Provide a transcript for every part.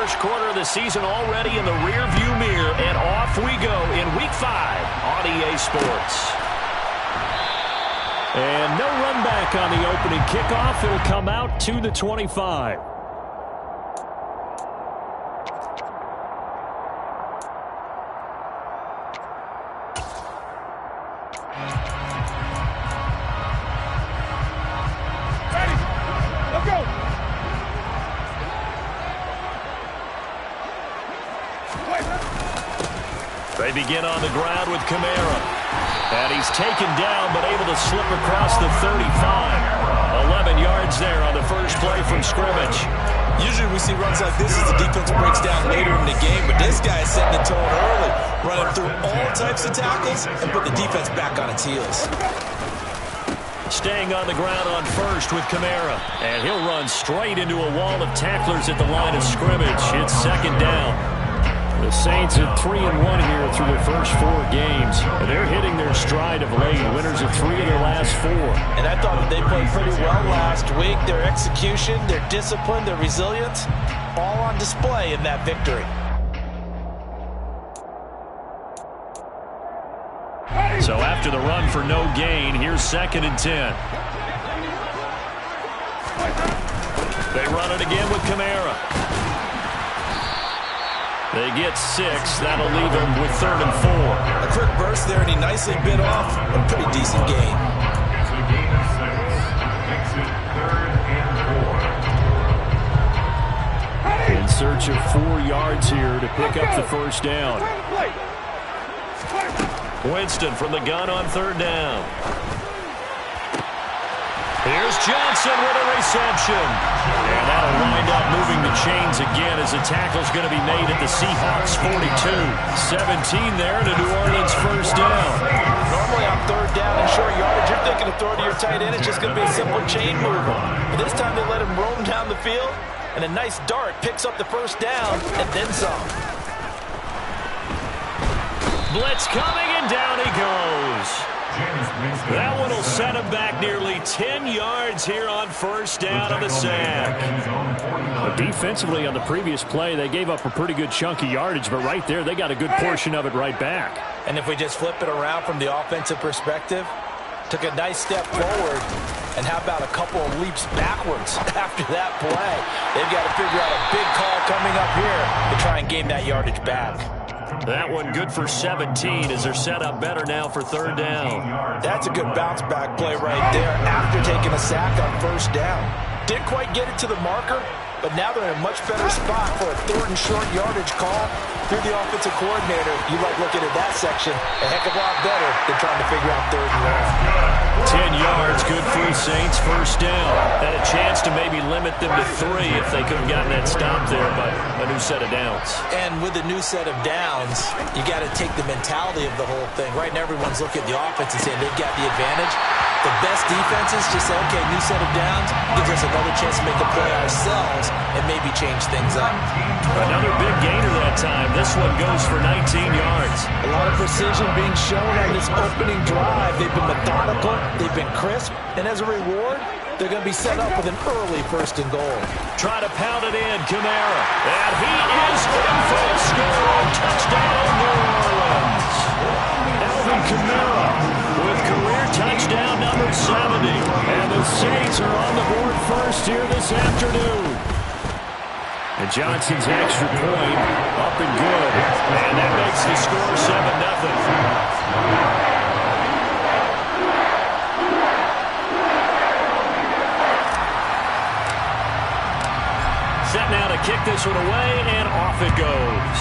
First quarter of the season already in the rearview mirror, and off we go in Week 5 on EA Sports. And no run back on the opening kickoff. It'll come out to the 25. They begin on the ground with Kamara. And he's taken down, but able to slip across the 35. 11 yards there on the first play from scrimmage. Usually we see runs like this as the defense breaks down later in the game, but this guy is setting the tone early, running through all types of tackles and put the defense back on its heels. Staying on the ground on first with Kamara. And he'll run straight into a wall of tacklers at the line of scrimmage. It's second down. The Saints at 3-1 here through their first 4 games. And they're hitting their stride of late. Winners of 3 of their last 4. And I thought that they played pretty well last week. Their execution, their discipline, their resilience, all on display in that victory. So after the run for no gain, here's 2nd and 10. They run it again with Kamara. They get 6. That'll leave him with 3rd and 4. A quick burst there, and he nicely bit off a pretty decent gain. In search of 4 yards here to pick up the first down. Winston from the gun on 3rd down. Here's Johnson with a reception. And that'll wind up moving the chains again as the tackle's going to be made at the Seahawks 42. 17 there to New Orleans first down. Normally on 3rd down and short yardage, you're thinking of throwing to your tight end. It's just going to be a simple chain mover. But this time they let him roam down the field, and a nice dart picks up the first down and then some. Blitz coming, and down he goes. That one will set him back nearly 10 yards here on first down on the sack. But defensively on the previous play, they gave up a pretty good chunk of yardage, but right there, they got a good portion of it right back. And if we just flip it around from the offensive perspective, took a nice step forward, and how about a couple of leaps backwards after that play? They've got to figure out a big call coming up here to try and gain that yardage back. That one good for 17 as they're set up better now for 3rd down. That's a good bounce back play right there after taking a sack on first down. Didn't quite get it to the marker, but now they're in a much better spot for a 3rd and short yardage call. If you're the offensive coordinator, you like looking at that section a heck of a lot better than trying to figure out 3rd and long. 10 yards, good for the Saints, first down. Had a chance to maybe limit them to 3 if they could have gotten that stop there, but a new set of downs. And with a new set of downs, you got to take the mentality of the whole thing. Right now, everyone's looking at the offense and saying they've got the advantage. The best defenses just say, okay, new set of downs, gives us another chance to make a play ourselves and maybe change things up. Another big gainer that time. This one goes for 19 yards. A lot of precision being shown on this opening drive. They've been methodical, they've been crisp, and as a reward, they're going to be set up with an early 1st and goal. Try to pound it in, Kamara. And he is in for a score. Touchdown, New Orleans. Alvin Kamara with career touchdown number 70. And the Saints are on the board first here this afternoon. And Johnson's extra point up and good. And that makes the score 7-0. Set now to kick this one away, and off it goes.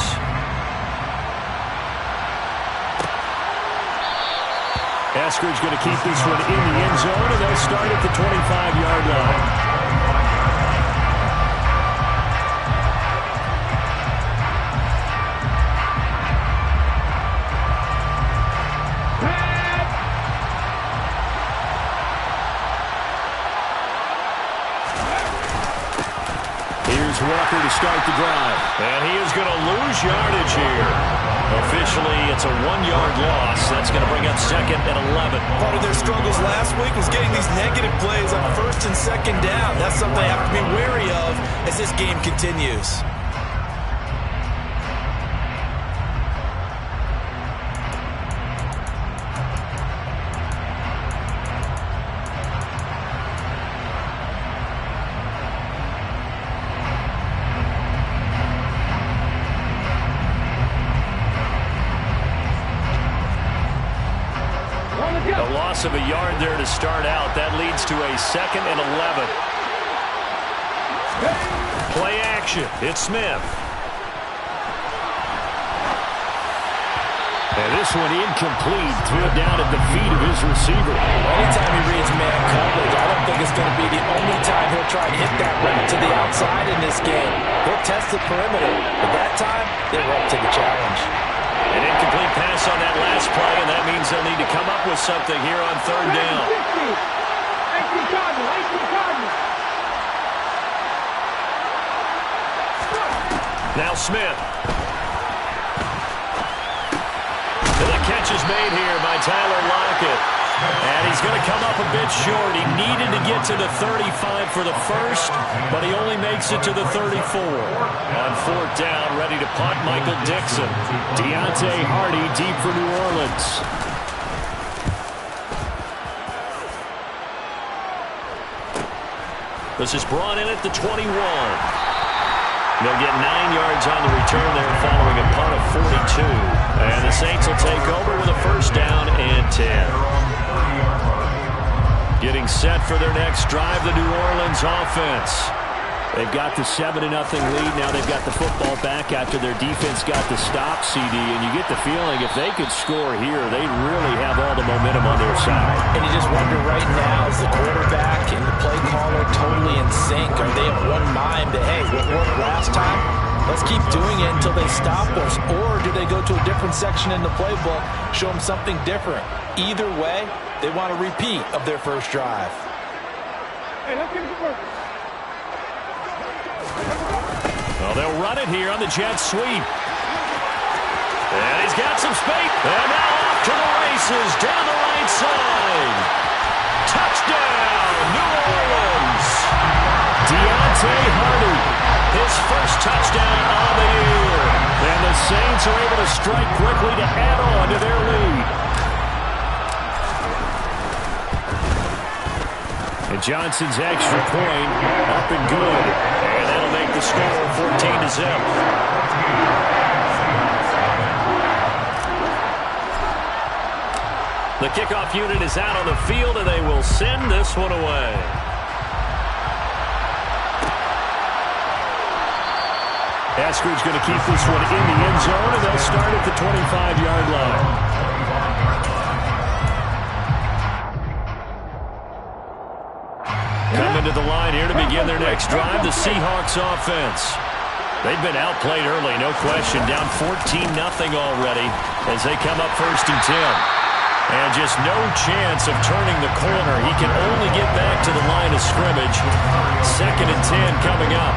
Eskridge going to keep this one in the end zone, and they'll start at the 25-yard line. Walker to start the drive. And he is going to lose yardage here. Officially, it's a 1-yard loss. That's going to bring up 2nd and 11. Part of their struggles last week was getting these negative plays on 1st and 2nd down. That's something they have to be wary of as this game continues. loss of a yard there to start out. That leads to a 2nd and 11. Play action. It's Smith. And this one incomplete. Threw it down at the feet of his receiver. Anytime he reads man coverage, I don't think it's going to be the only time he'll try and hit that route to the outside in this game. He'll test the perimeter, but that time, they were up to the challenge. An incomplete pass on that last play, and that means they'll need to come up with something here on 3rd down. Now Smith. And the catch is made here by Tyler Lockett. And he's going to come up a bit short. He needed to get to the 35 for the first, but he only makes it to the 34. On 4th down, ready to punt, Michael Dixon. Deontay Hardy deep for New Orleans. This is brought in at the 21. They'll get 9 yards on the return there following a punt of 42. And the Saints will take over with a 1st down and 10. Getting set for their next drive, the New Orleans offense. They've got the 7-0 lead. Now they've got the football back after their defense got the stop, CD. And you get the feeling if they could score here, they'd really have all the momentum on their side. And you just wonder right now, is the quarterback and the play caller totally in sync? Are they of one mind that, hey, what worked last time? Let's keep doing it until they stop us. Or do they go to a different section in the playbook, show them something different? Either way, they want a repeat of their first drive. Hey, let's get it to work. Well, they'll run it here on the jet sweep. And he's got some space. And now off to the races down the right side. Touchdown, New Orleans. Deontay Hardy, his first touchdown of the year. And the Saints are able to strike quickly to add on to their lead. And Johnson's extra point up and good. And that'll make the score 14-0. The kickoff unit is out on the field, and they will send this one away. Asker's going to keep this one in the end zone, and they'll start at the 25-yard line. Coming to the line here to begin their next drive, the Seahawks offense. They've been outplayed early, no question. Down 14-0 already as they come up 1st and 10. And just no chance of turning the corner. He can only get back to the line of scrimmage. 2nd and 10 coming up.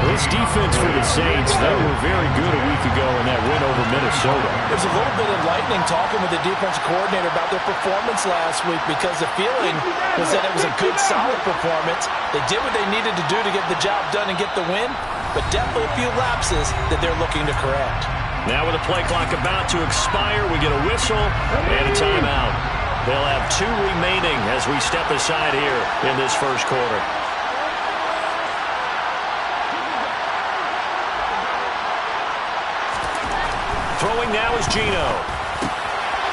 This defense for the Saints, they were very good a week ago in that win over Minnesota. There's a little bit of lightning talking with the defensive coordinator about their performance last week because the feeling was that it was a good, solid performance. They did what they needed to do to get the job done and get the win, but definitely a few lapses that they're looking to correct. Now with the play clock about to expire, we get a whistle and a timeout. They'll have 2 remaining as we step aside here in this first quarter. Throwing now is Geno.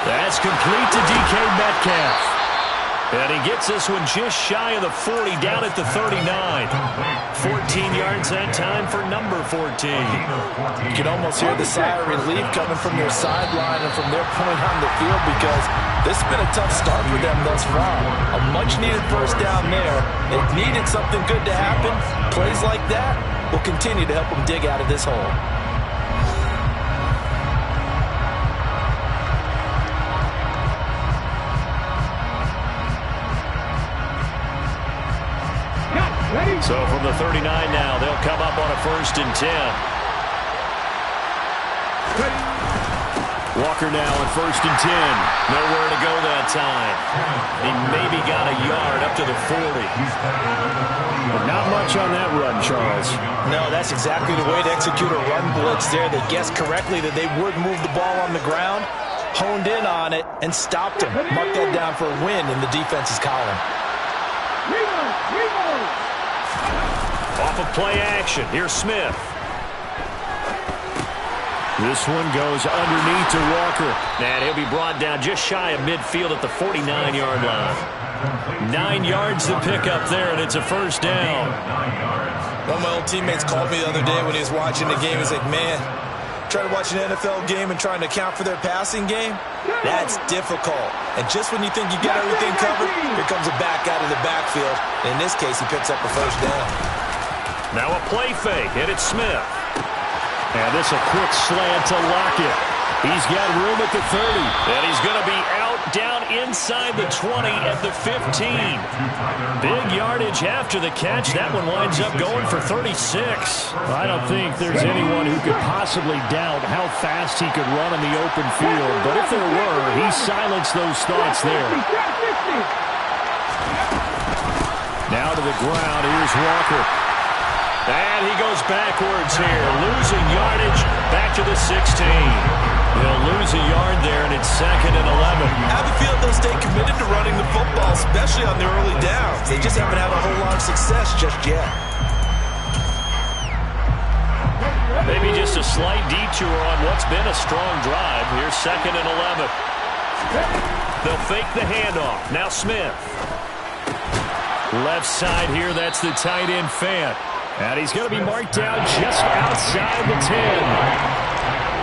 That's complete to DK Metcalf. And he gets this one just shy of the 40, down at the 39. 14 yards that time for number 14. You can almost hear the sigh of relief coming from their sideline and from their point on the field because this has been a tough start for them thus far. A much-needed first down there. They needed something good to happen. Plays like that will continue to help them dig out of this hole. So from the 39 now, they'll come up on a 1st and 10. Walker now on 1st and 10. Nowhere to go that time. He maybe got a yard up to the 40. But not much on that run, Charles. No, that's exactly the way to execute a run blitz there. They guessed correctly that they would move the ball on the ground, honed in on it, and stopped him. Mark that down for a win in the defense's column. Off of play action, here's Smith. This one goes underneath to Walker. And he'll be brought down just shy of midfield at the 49-yard line. 9 yards to pick up there, and it's a first down. One of my old teammates called me the other day when he was watching the game. He's like, man, trying to watch an NFL game and trying to account for their passing game, that's difficult. And just when you think you get everything covered, here comes a back out of the backfield. And in this case, he picks up a first down. Now a play fake, and it's Smith. And this a quick slant to Lockett. He's got room at the 30. And he's going to be out down inside the 20 at the 15. Big yardage after the catch. That one winds up going for 36. I don't think there's anyone who could possibly doubt how fast he could run in the open field. But if there were, he silenced those thoughts there. Now to the ground. Here's Walker. And he goes backwards here, losing yardage back to the 16. He'll lose a yard there, and it's 2nd and 11. I have a feeling they'll stay committed to running the football, especially on the early downs. They just haven't had a whole lot of success just yet. Maybe just a slight detour on what's been a strong drive. Here's 2nd and 11. They'll fake the handoff. Now Smith. Left side here, that's the tight end Fant. And he's going to be marked down just outside the 10.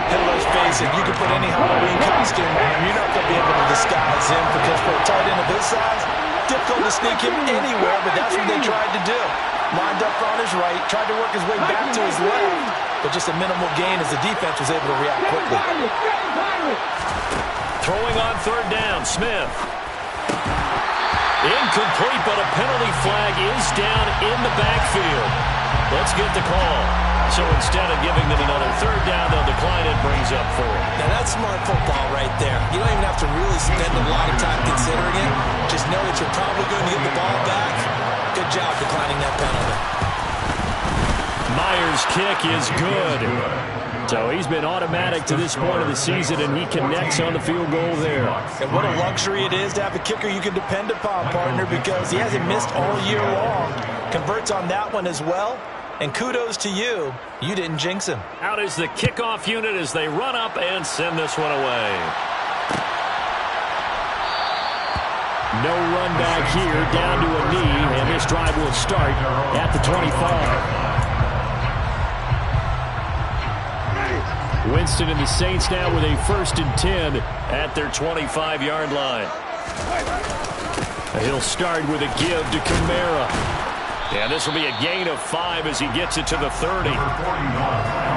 And let's face it, you can put any Halloween costume on him. You're not going to be able to disguise him because for a tight end of his size, difficult to sneak him anywhere, but that's what they tried to do. Lined up on his right, tried to work his way back to his left, but just a minimal gain as the defense was able to react quickly. Throwing on 3rd down, Smith. Incomplete, but a penalty flag is down in the backfield. Let's get the call. So instead of giving them another 3rd down, they'll decline it, brings up 4. Now that's smart football right there. You don't even have to really spend a lot of time considering it. Just know that you're probably going to get the ball back. Good job declining that penalty. Myers' kick is good. So he's been automatic to this point of the season, and he connects on the field goal there. And what a luxury it is to have a kicker you can depend upon, partner, because he hasn't missed all year long. Converts on that one as well. And kudos to you. You didn't jinx him. Out is the kickoff unit as they run up and send this one away. No run back here, down to a knee, and this drive will start at the 25. Winston and the Saints now with a 1st and 10 at their 25-yard line. He'll start with a give to Kamara. And this will be a gain of 5 as he gets it to the 30.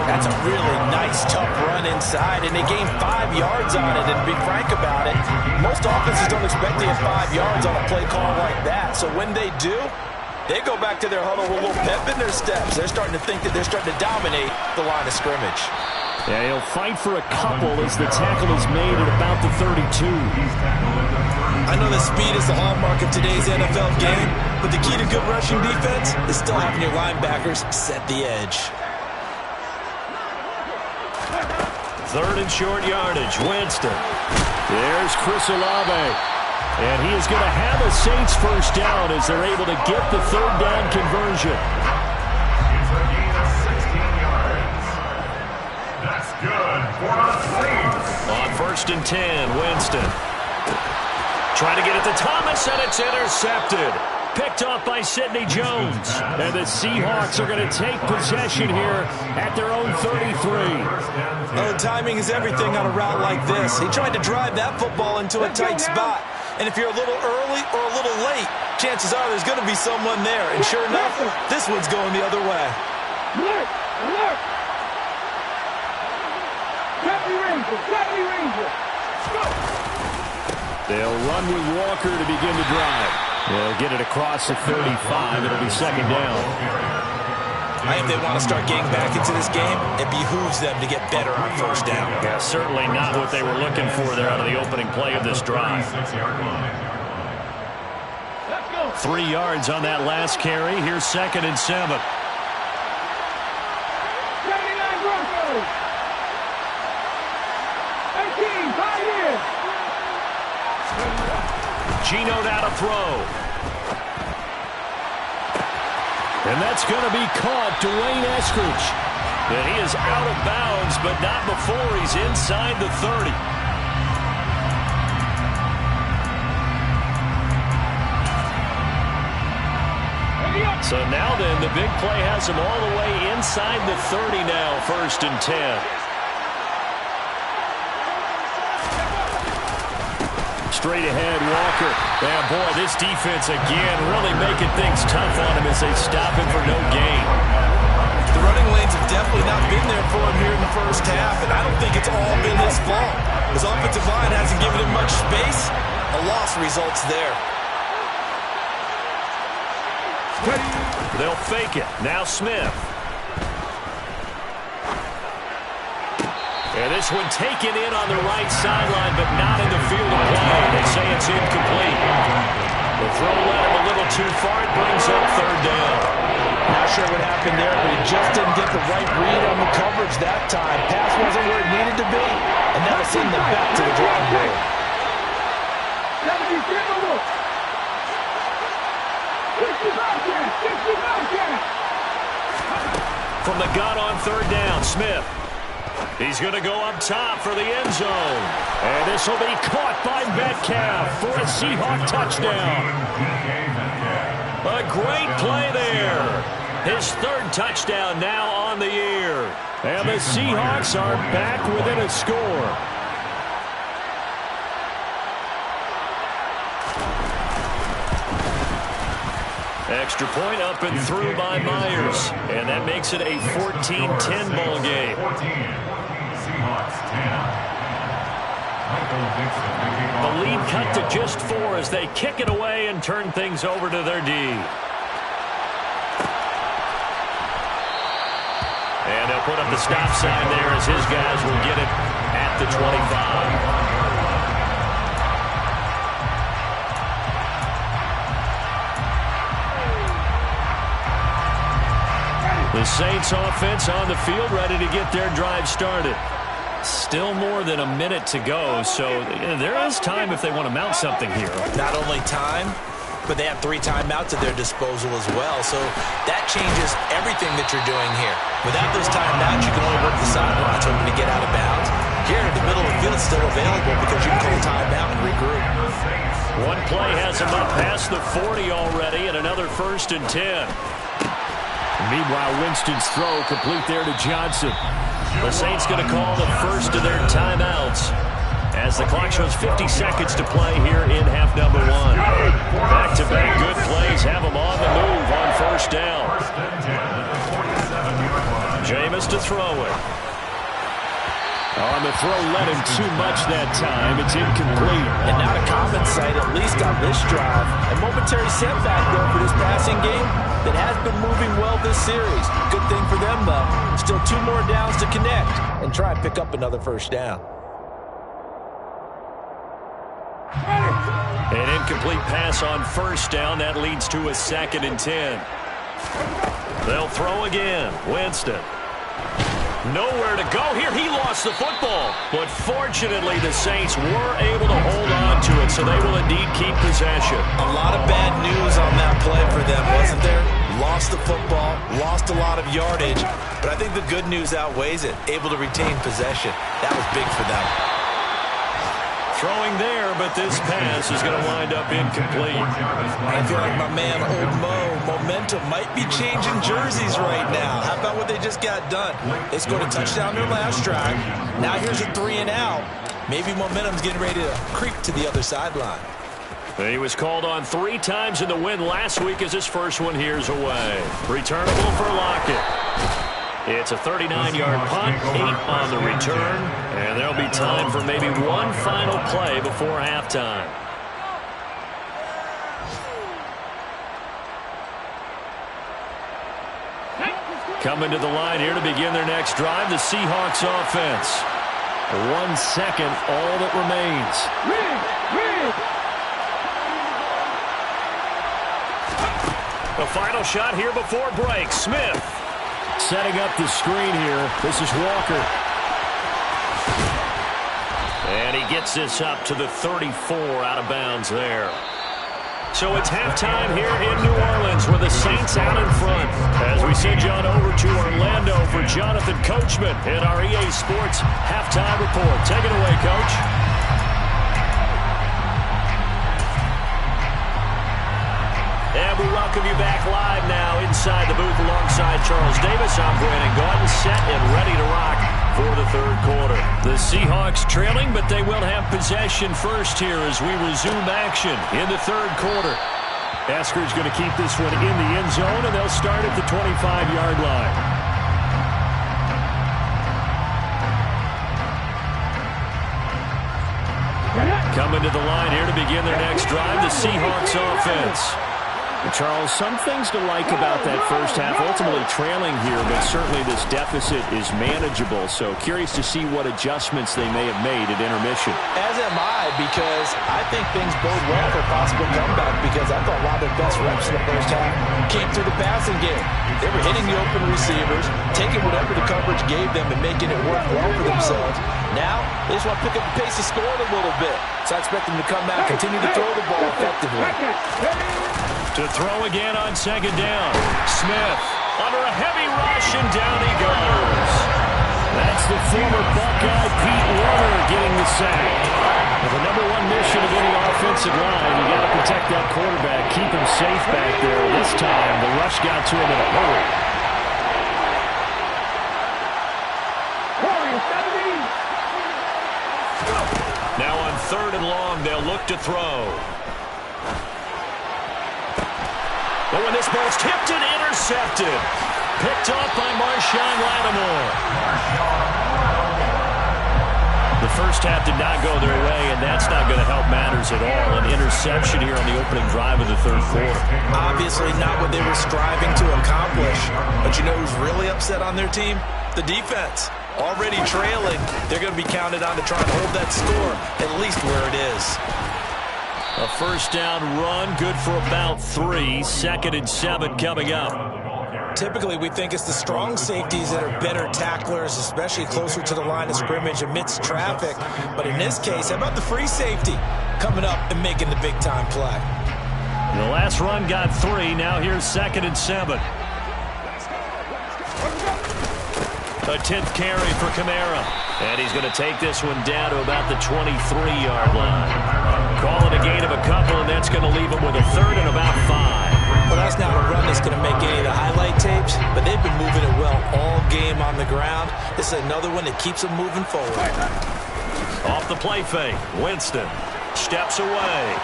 That's a really nice, tough run inside, and they gained 5 yards on it. And to be frank about it, most offenses don't expect to get 5 yards on a play call like that. So when they do, they go back to their huddle with a little pep in their steps. They're starting to think that they're starting to dominate the line of scrimmage. Yeah, he'll fight for a couple as the tackle is made at about the 32. I know that speed is the hallmark of today's NFL game, but the key to good rushing defense is still having your linebackers set the edge. 3rd and short yardage, Winston. There's Chris Olave. And he is going to have a Saints first down as they're able to get the 3rd down conversion. That's good for the Saints. On 1st and 10, Winston. Trying to get it to Thomas, and it's intercepted. Picked off by Sidney Jones. And the Seahawks are going to take possession here at their own 33. Oh, timing is everything on a route like this. He tried to drive that football into a tight spot. And if you're a little early or a little late, chances are there's going to be someone there. And sure enough, this one's going the other way. Alert! Alert! Gravity Ranger! Go! They'll run with Walker to begin the drive. They'll get it across the 35. It'll be 2nd down. If they want to start getting back into this game, it behooves them to get better on 1st down. Yeah, certainly not what they were looking for there out of the opening play of this drive. 3 yards on that last carry. Here's 2nd and 7. Gino now to throw. And that's going to be caught. Dwayne Eskridge. And he is out of bounds, but not before he's inside the 30. So now then, the big play has him all the way inside the 30 now, 1st and 10. Straight ahead, Walker. Yeah, boy, this defense again really making things tough on him as they stop him for no gain. The running lanes have definitely not been there for him here in the first half, and I don't think it's all been his fault. His offensive line hasn't given him much space. A loss results there. They'll fake it. Now Smith. And this one taken in on the right sideline, but not in the field of play. They say it's incomplete. The throw led him a little too far. It brings up 3rd down. Not sure what happened there, but he just didn't get the right read on the coverage that time. Pass wasn't where it needed to be, and that'll send them back to the drawing board. From the gun on 3rd down, Smith. He's going to go up top for the end zone. And this will be caught by Metcalf for a Seahawk touchdown. A great play there. His 3rd touchdown now on the year. And the Seahawks are back within a score. Extra point up and through by Myers. And that makes it a 14-10 ball game. 14. Seahawks 10. The lead cut to just 4 as they kick it away and turn things over to their D. And they'll put up the stop sign there as his guys will get it at the 25. The Saints offense on the field ready to get their drive started. Still more than a minute to go, so there is time if they want to mount something here. Not only time, but they have 3 timeouts at their disposal as well, so that changes everything that you're doing here. Without those timeouts, you can only work the sidelines hoping to get out of bounds. Here in the middle of the field, it's still available because you can call timeout and regroup. One play has him up past the 40 already, and another 1st and 10. Meanwhile, Winston's throw complete there to Johnson. The Saints going to call the first of their timeouts as the clock shows 50 seconds to play here in half number 1. Back-to-back good plays have them on the move on 1st down. Jameis to throw it. On the throw, let him too much that time. It's incomplete. And not a common sight, at least on this drive. A momentary setback, though, for this passing game that has been moving well this series. Good thing for them, though. Still 2 more downs to connect and try and pick up another 1st down. An incomplete pass on 1st down. That leads to a 2nd and 10. They'll throw again. Winston. Nowhere to go here. He lost the football. But fortunately, the Saints were able to hold on to it, so they will indeed keep possession. A lot of bad news on that play for them, wasn't there? Lost the football, lost a lot of yardage, but I think the good news outweighs it. Able to retain possession. That was big for them. Throwing there, but this pass is going to wind up incomplete. I feel like my man, Old Mo, momentum might be changing jerseys right now. How about what they just got done? They scored a touchdown their last drive. Now here's a 3 and out. Maybe momentum's getting ready to creep to the other sideline. He was called on 3 times in the win last week as his first one here's away. Returnable for Lockett. It's a 39-yard punt, 8 on the return, and there'll be time for maybe one final play before halftime. Coming to the line here to begin their next drive, the Seahawks offense. 1 second, all that remains. The final shot here before break. Smith setting up the screen here. This is Walker. And he gets this up to the 34 out of bounds there. So it's halftime here in New Orleans with the Saints out in front. As we send you on over to Orlando for Jonathan Coachman in our EA Sports halftime report. Take it away, Coach. And we welcome you back live now inside the booth alongside Charles Davis. I'm Brandon Gaudin, set and ready to rock for the third quarter. The Seahawks trailing, but they will have possession first here as we resume action in the third quarter. Esker's going to keep this one in the end zone, and they'll start at the 25-yard line. Coming to the line here to begin their next drive, the Seahawks offense. Charles, some things to like about that first half. Ultimately trailing here, but certainly this deficit is manageable. So curious to see what adjustments they may have made at intermission. As am I, because I think things bode well for a possible comeback, because I thought a lot of their best reps in the first half came through the passing game. They were hitting the open receivers, taking whatever the coverage gave them and making it work well for themselves. Now, they just want to pick up the pace of scoring a little bit. So I expect them to come out, continue to throw the ball effectively. To throw again on second down. Smith under a heavy rush, and down he goes. That's the former Buckeye Pete Werner getting the sack. Well, the number one mission of any offensive line, you got to protect that quarterback, keep him safe back there. This time, the rush got to him in a hurry. Now on third and long, they'll look to throw. But when this ball's tipped and intercepted, picked off by Marshawn Lattimore. The first half did not go their way, and that's not going to help matters at all. An interception here on the opening drive of the third quarter. Obviously not what they were striving to accomplish. But you know who's really upset on their team? The defense. Already trailing, they're going to be counted on to try and hold that score at least where it is. A first down run, good for about 3. 2nd and 7 coming up. Typically, we think it's the strong safeties that are better tacklers, especially closer to the line of scrimmage amidst traffic. But in this case, how about the free safety coming up and making the big-time play? The last run got 3. Now here's 2nd and 7. A 10th carry for Kamara. And he's going to take this one down to about the 23-yard line. Call it a gain of a couple, and that's going to leave him with a 3rd and about 5. Well, that's not a run that's going to make any of the highlight tapes, but they've been moving it well all game on the ground. This is another one that keeps them moving forward. Off the play fake, Winston steps away.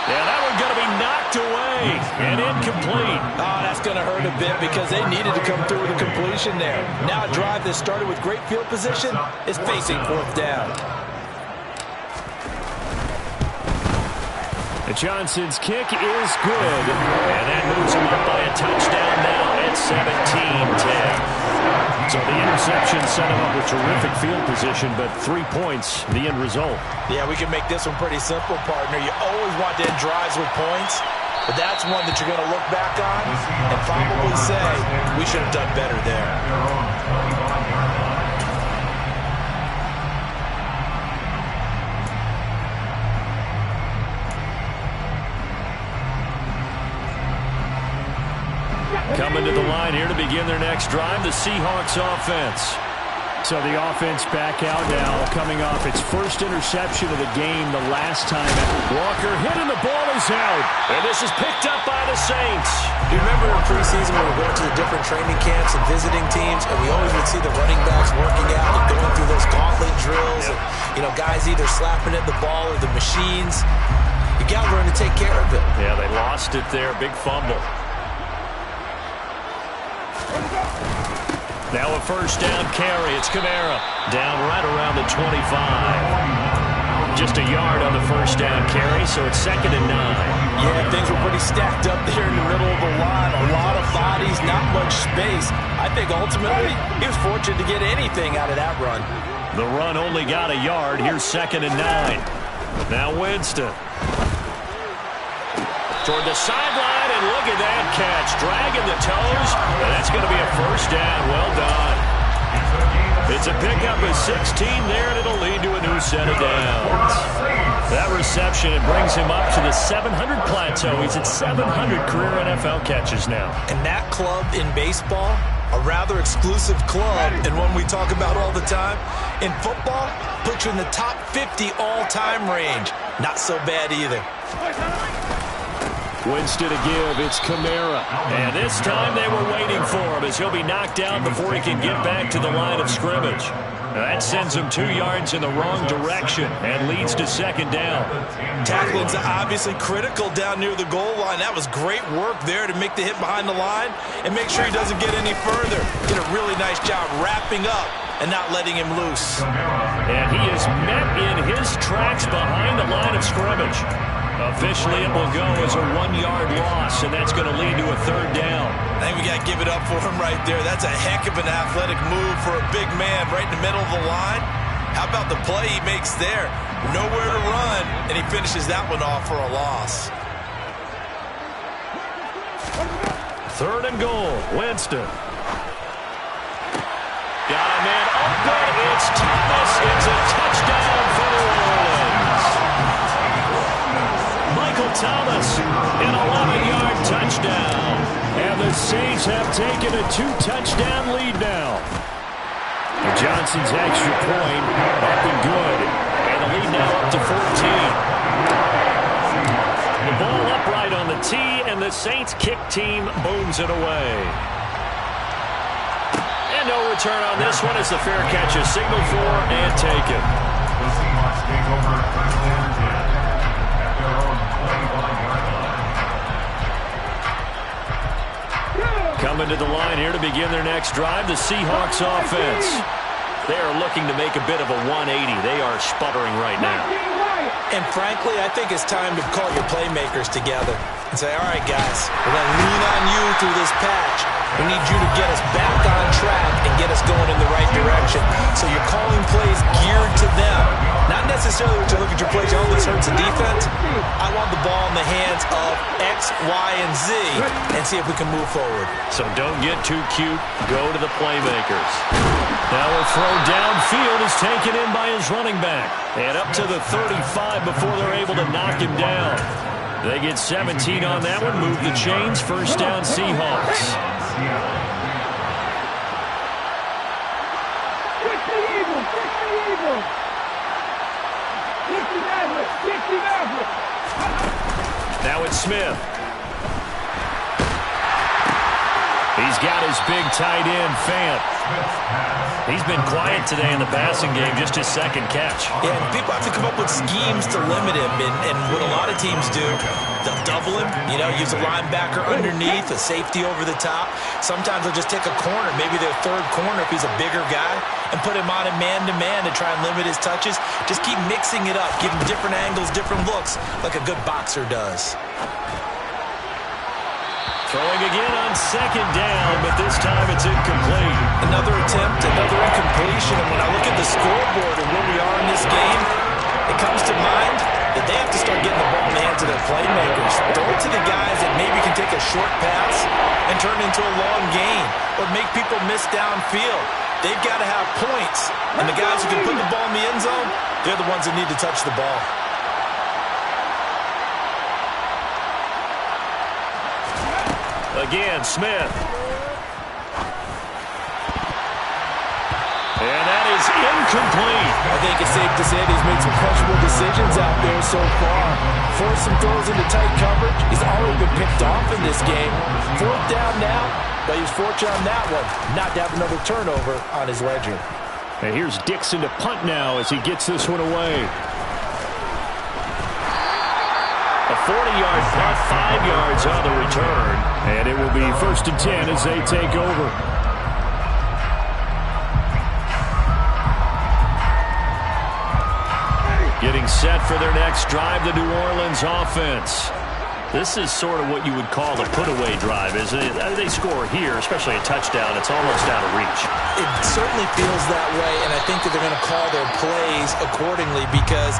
Yeah, that one's going to be knocked away and incomplete. Oh, that's going to hurt a bit because they needed to come through with a completion there. Now a drive that started with great field position is facing 4th down. Johnson's kick is good, and that moves him up by a touchdown now at 17-10. So the interception set him up with terrific field position, but 3 points, the end result. Yeah, we can make this one pretty simple, partner. You always want to end drives with points, but that's one that you're going to look back on and probably say, we should have done better there. Coming to the line here to begin their next drive, the Seahawks offense. So the offense back out now, coming off its first interception of the game the last time. Walker hit and the ball is out. And this is picked up by the Saints. Do you remember in preseason when we were going to the different training camps and visiting teams, and we always would see the running backs working out and going through those gauntlet drills, and, you know, guys either slapping at the ball or the machines. You got to learn to take care of it. Yeah, they lost it there. Big fumble. Now a first down carry. It's Kamara down right around the 25. Just a yard on the first down carry, so it's 2nd and 9. Yeah, things were pretty stacked up there in the middle of the line. A lot of bodies, not much space. I think ultimately he was fortunate to get anything out of that run. The run only got a yard. Here's 2nd and 9. Now Winston. Toward the sideline, and look at that catch. Dragging the toes, and that's going to be a first down. Well done. It's a pickup of 16 there, and it'll lead to a new set of downs. That reception, it brings him up to the 700 plateau. He's at 700 career NFL catches now. And that club in baseball, a rather exclusive club, and one we talk about all the time. In football, puts you in the top 50 all-time range. Not so bad either. Winston to give, it's Kamara. And this time they were waiting for him as he'll be knocked out before he can get back to the line of scrimmage. Now that sends him 2 yards in the wrong direction and leads to second down. Tackling's obviously critical down near the goal line. That was great work there to make the hit behind the line and make sure he doesn't get any further. Did a really nice job wrapping up and not letting him loose. And he is met in his tracks behind the line of scrimmage. Officially, it will go as a 1-yard loss, and that's going to lead to a third down. I think we got to give it up for him right there. That's a heck of an athletic move for a big man right in the middle of the line. How about the play he makes there? Nowhere to run, and he finishes that one off for a loss. Third and goal, Winston. Got a man open. It's Thomas. It's a touchdown for New Orleans. Michael Thomas, an 11-yard touchdown. And the Saints have taken a 2-touchdown lead now. And Johnson's extra point up and good. And the lead now up to 14. The ball upright on the tee, and the Saints kick team booms it away. And no return on this one as the fair catch is signaled for and taken. The Seahawks take over first and 10 at their own 21-yard line. Coming to the line here to begin their next drive, the Seahawks offense. They are looking to make a bit of a 180. They are sputtering right now. And frankly, I think it's time to call your playmakers together and say, all right, guys, we're going to lean on you through this patch. We need you to get us back on track and get us going in the right direction. So you're calling plays geared to them. Not necessarily when you look at your plays, oh, this hurts the defense. I want the ball in the hands of X, Y, and Z and see if we can move forward. So don't get too cute. Go to the playmakers. Now a throw downfield is taken in by his running back. And up to the 35 before they're able to knock him down. They get 17 on that one. Move the chains. First down, Seahawks. Now it's Smith. He's got his big tight end, Fant. He's been quiet today in the passing game, just his second catch. Yeah, and people have to come up with schemes to limit him, and what a lot of teams do, they'll double him, use a linebacker underneath, a safety over the top. Sometimes they'll just take a corner, maybe their third corner if he's a bigger guy, and put him on a man-to-man to try and limit his touches. Just keep mixing it up, give him different angles, different looks, like a good boxer does. Throwing again on second down, but this time it's incomplete. Another attempt, another incompletion, and when I look at the scoreboard and where we are in this game, it comes to mind that they have to start getting the ball in the hands of their playmakers. Throw it to the guys that maybe can take a short pass and turn it into a long gain or make people miss downfield. They've got to have points, and the guys who can put the ball in the end zone, they're the ones that need to touch the ball. Again, Smith. And that is incomplete. I think it's safe to say that he's made some questionable decisions out there so far. Forced some throws into tight coverage. He's already been picked off in this game. Fourth down now, but he's fortunate on that one not to have another turnover on his ledger. And here's Dixon to punt now as he gets this one away. A 40-yard punt, 5 yards on the return. And it will be first and 10 as they take over. Getting set for their next drive, the New Orleans offense. This is sort of what you would call a put-away drive, isn't it? They score here, especially a touchdown. It's almost out of reach. It certainly feels that way, and I think that they're going to call their plays accordingly because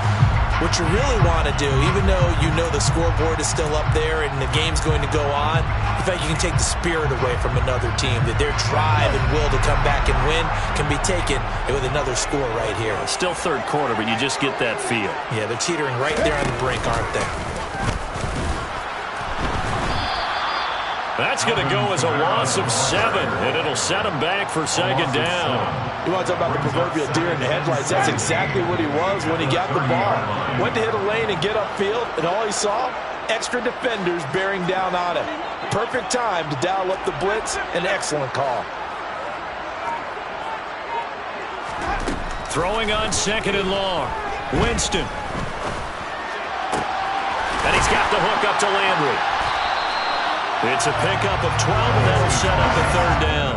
What you really want to do, even though you know the scoreboard is still up there and the game's going to go on, the fact you can take the spirit away from another team, that their drive and will to come back and win can be taken with another score right here. Still third quarter, but you just get that feel. Yeah, they're teetering right there on the brink, aren't they? That's going to go as a loss of 7, and it'll set them back for second down. You want to talk about the proverbial deer in the headlights? That's exactly what he was when he got the ball. Went to hit a lane and get upfield, and all he saw, extra defenders bearing down on him. Perfect time to dial up the blitz. An excellent call. Throwing on second and long. Winston. And he's got the hook up to Landry. It's a pickup of 12, and that'll set up a third down.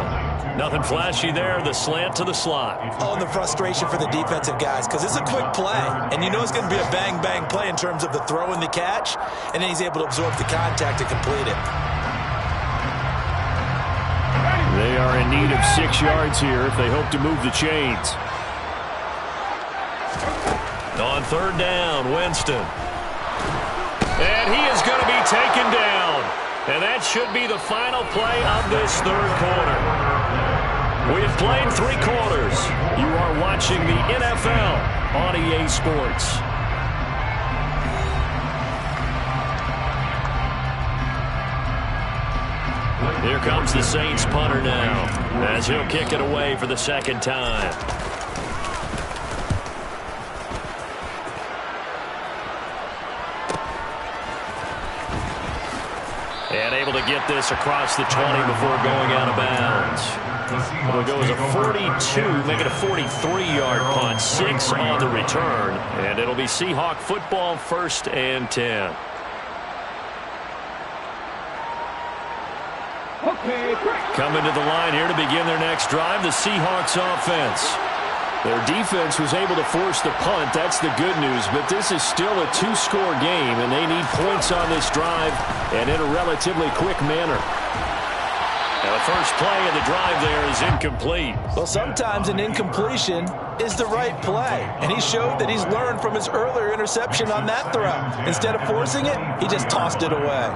Nothing flashy there, the slant to the slot. Oh, and the frustration for the defensive guys, because it's a quick play, and you know it's going to be a bang-bang play in terms of the throw and the catch, and then he's able to absorb the contact to complete it. They are in need of 6 yards here if they hope to move the chains. On third down, Winston. And he is going to be taken down. And that should be the final play of this third quarter. We have played 3 quarters. You are watching the NFL on EA Sports. Here comes the Saints punter now, as he'll kick it away for the second time. And able to get this across the 20 before going out of bounds. It'll go as a 42, make it a 43-yard punt, 6 on the return. And it'll be Seahawk football, 1st and 10. Coming to the line here to begin their next drive, the Seahawks offense. Their defense was able to force the punt. That's the good news. But this is still a 2-score game, and they need points on this drive and in a relatively quick manner. Now, the first play of the drive there is incomplete. Well, sometimes an incompletion is the right play, and he showed that he's learned from his earlier interception on that throw. Instead of forcing it, he just tossed it away.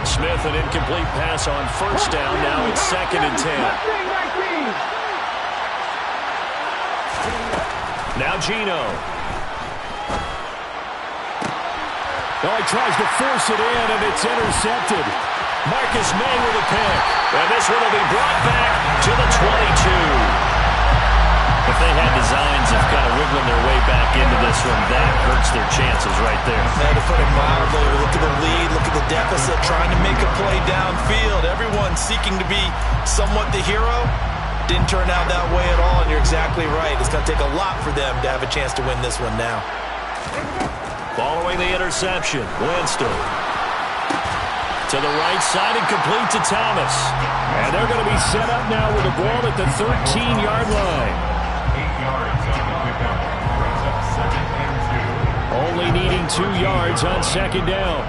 Smith, an incomplete pass on first down. Now it's 2nd and 10. Now Geno. Oh, he tries to force it in, and it's intercepted. Marcus May with a pick. And this one will be brought back to the 22. If they had designs of kind of wiggling their way back into this one, that hurts their chances right there. Now, to put it mildly, look at the lead, look at the deficit, trying to make a play downfield. Everyone seeking to be somewhat the hero. Didn't turn out that way at all, and you're exactly right. It's going to take a lot for them to have a chance to win this one now. Following the interception, Winston. To the right side and complete to Thomas. And they're going to be set up now with the ball at the 13-yard line. 8 yards on the pickup. Brings up 2nd and 2. Only needing 2 yards on second down.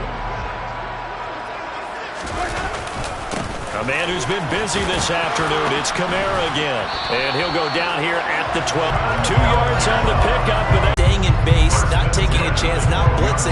A man who's been busy this afternoon, it's Kamara again. And he'll go down here at the 12. 2 yards on the pickup. Staying in base, not taking a chance, not blitzing.